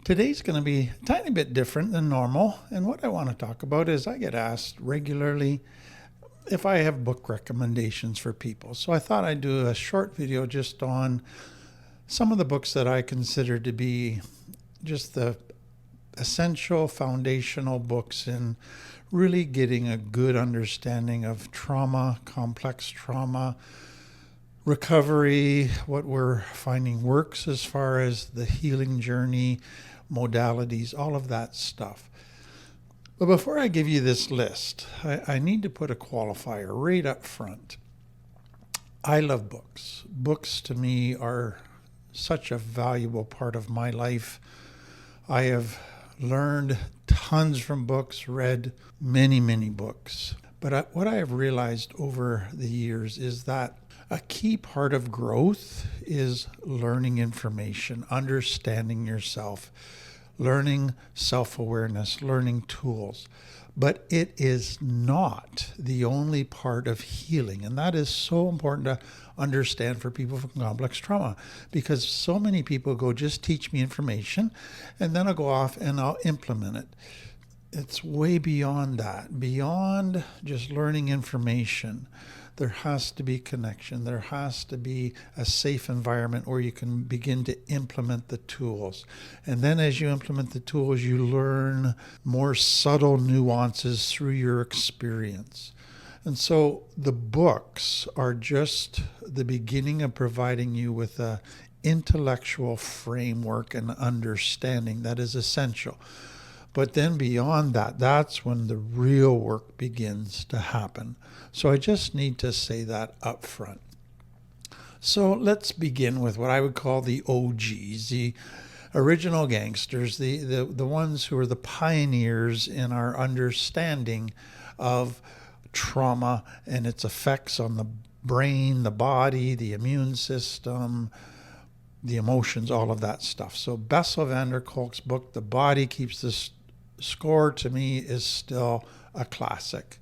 Today's going to be a tiny bit different than normal, and what I want to talk about is I get asked regularly if I have book recommendations for people. So I thought I'd do a short video just on some of the books that I consider to be just the essential foundational books in really getting a good understanding of trauma, complex trauma, recovery, what we're finding works as far as the healing journey, modalities, all of that stuff. But before I give you this list, I need to put a qualifier right up front. I love books. Books to me are such a valuable part of my life. I have learned tons from books, read many, many books. But what I have realized over the years is that a key part of growth is learning information, understanding yourself, learning self-awareness, learning tools. But it is not the only part of healing. And that is so important to understand for people with complex trauma, because so many people go, just teach me information, and then I'll go off and I'll implement it. It's way beyond that, beyond just learning information. There has to be connection. There has to be a safe environment where you can begin to implement the tools. And then as you implement the tools, you learn more subtle nuances through your experience. And so the books are just the beginning of providing you with an intellectual framework and understanding that is essential. But then beyond that, that's when the real work begins to happen. So I just need to say that up front. So let's begin with what I would call the OGs, the original gangsters, the ones who are the pioneers in our understanding of trauma and its effects on the brain, the body, the immune system, the emotions, all of that stuff. So Bessel van der Kolk's book, The Body Keeps the Score, to me is still a classic.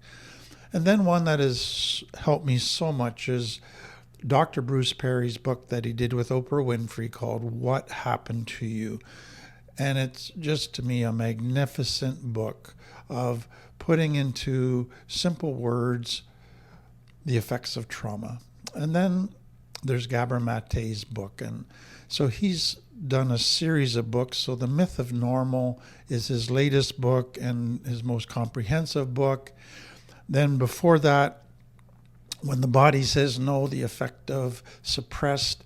And then one that has helped me so much is Dr. Bruce Perry's book that he did with Oprah Winfrey called What Happened to You? And it's just, to me, a magnificent book of putting into simple words the effects of trauma. And then there's Gabor Mate's book. And so he's done a series of books. So The Myth of Normal is his latest book and his most comprehensive book. Then before that, When the Body Says No, the effect of suppressed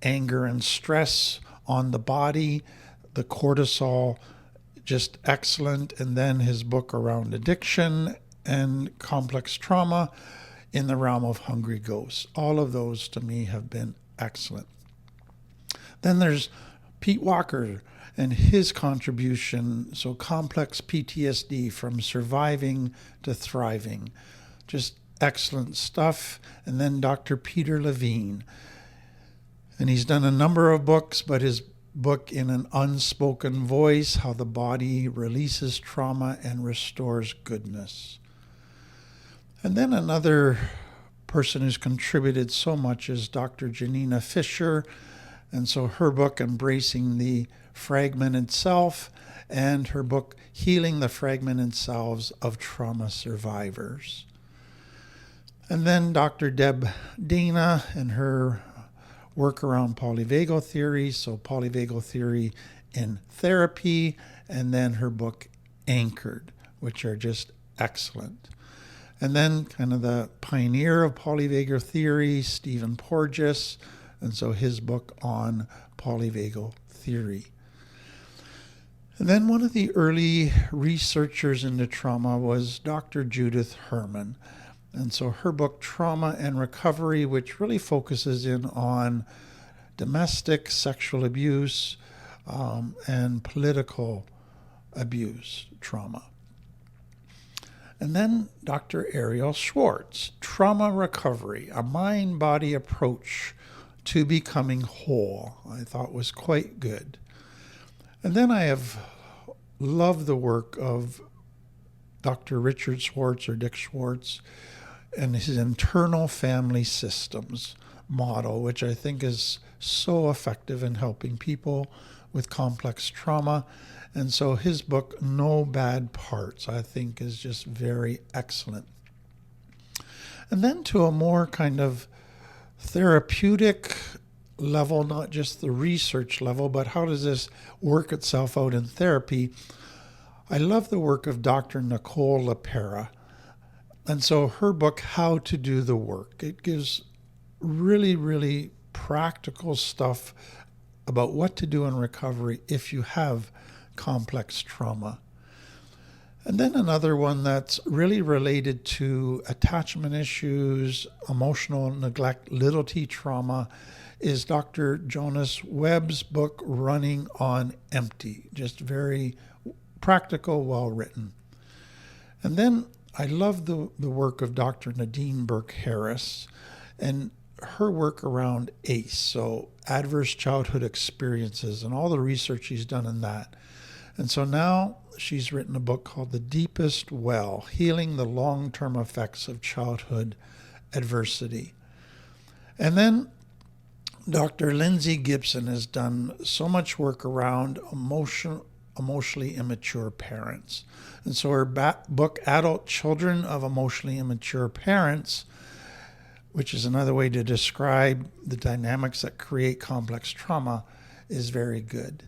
anger and stress on the body, the cortisol, just excellent. And then his book around addiction and complex trauma in the realm of Hungry Ghosts. All of those to me have been excellent. Then there's Pete Walker and his contribution, so complex PTSD, from surviving to thriving. Just excellent stuff. And then Dr. Peter Levine. And he's done a number of books, but his book In an Unspoken Voice, How the Body Releases Trauma and Restores Goodness. And then another person who's contributed so much is Dr. Janina Fisher. And so her book, Embracing the Fragmented Self, and her book, Healing the Fragmented Selves of Trauma Survivors. And then Dr. Deb Dana and her work around polyvagal theory, so polyvagal theory in therapy, and then her book, Anchored, which are just excellent. And then kind of the pioneer of polyvagal theory, Stephen Porges, and so his book on polyvagal theory. And then one of the early researchers into trauma was Dr. Judith Herman. And so her book, Trauma and Recovery, which really focuses in on domestic sexual abuse and political abuse trauma. And then Dr. Ariel Schwartz, Trauma Recovery, a mind-body approach to becoming whole, I thought was quite good. And then I have loved the work of Dr. Richard Schwartz, or Dick Schwartz, and his internal family systems model, which I think is so effective in helping people with complex trauma. And so his book, No Bad Parts, I think is just very excellent. And then to a more kind of therapeutic level, not just the research level, but how does this work itself out in therapy? I love the work of Dr. Nicole LaPera. And so her book, How to Do the Work, it gives really, really practical stuff about what to do in recovery if you have complex trauma. And then another one that's really related to attachment issues, emotional neglect, little t trauma, is Dr. Jonas Webb's book, Running on Empty. Just very practical, well written. And then I love the work of Dr. Nadine Burke-Harris and her work around ACE, so adverse childhood experiences, and all the research she's done in that. And so now she's written a book called The Deepest Well, Healing the Long-Term Effects of Childhood Adversity. And then Dr. Lindsay Gibson has done so much work around emotionally immature parents. And so her book, Adult Children of Emotionally Immature Parents, which is another way to describe the dynamics that create complex trauma, is very good.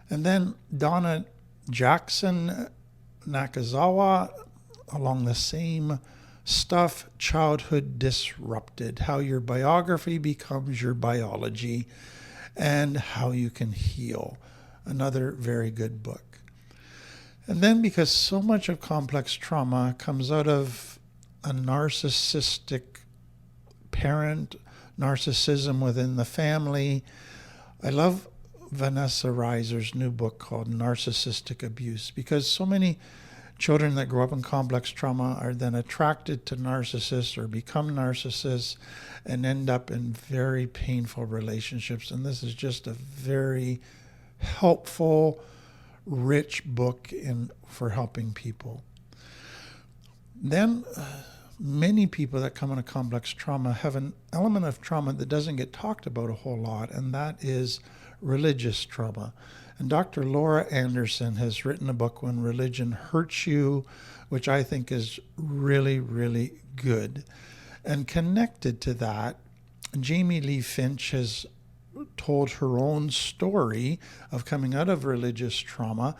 And then Donna Jackson Nakazawa, along the same stuff, Childhood Disrupted, how your biography becomes your biology and how you can heal. Another very good book. And then because so much of complex trauma comes out of a narcissistic parent, narcissism within the family, I love Vanessa Reiser's new book called Narcissistic Abuse, because so many children that grow up in complex trauma are then attracted to narcissists or become narcissists and end up in very painful relationships. And this is just a very helpful, rich book for helping people. Then many people that come into complex trauma have an element of trauma that doesn't get talked about a whole lot, and that is religious trauma. And Dr. Laura Anderson has written a book, When Religion Hurts You, which I think is really, really good. And connected to that, Jamie Lee Finch has told her own story of coming out of religious trauma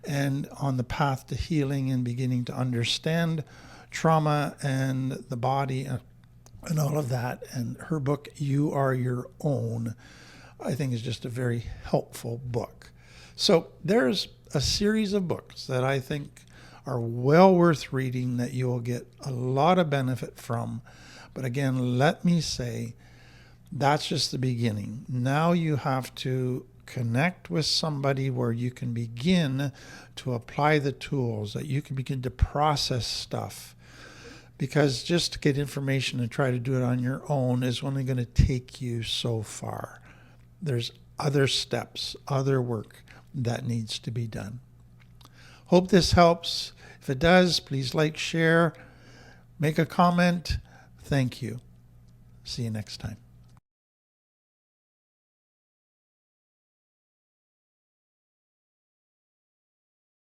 and on the path to healing and beginning to understand trauma and the body and all of that. And her book, You Are Your Own, I think is just a very helpful book. So there's a series of books that I think are well worth reading that you will get a lot of benefit from. But again, let me say, that's just the beginning. Now you have to connect with somebody where you can begin to apply the tools, that you can begin to process stuff. Because just to get information and try to do it on your own is only going to take you so far. There's other steps, other work that needs to be done. Hope this helps. If it does, please like, share, make a comment. Thank you. See you next time.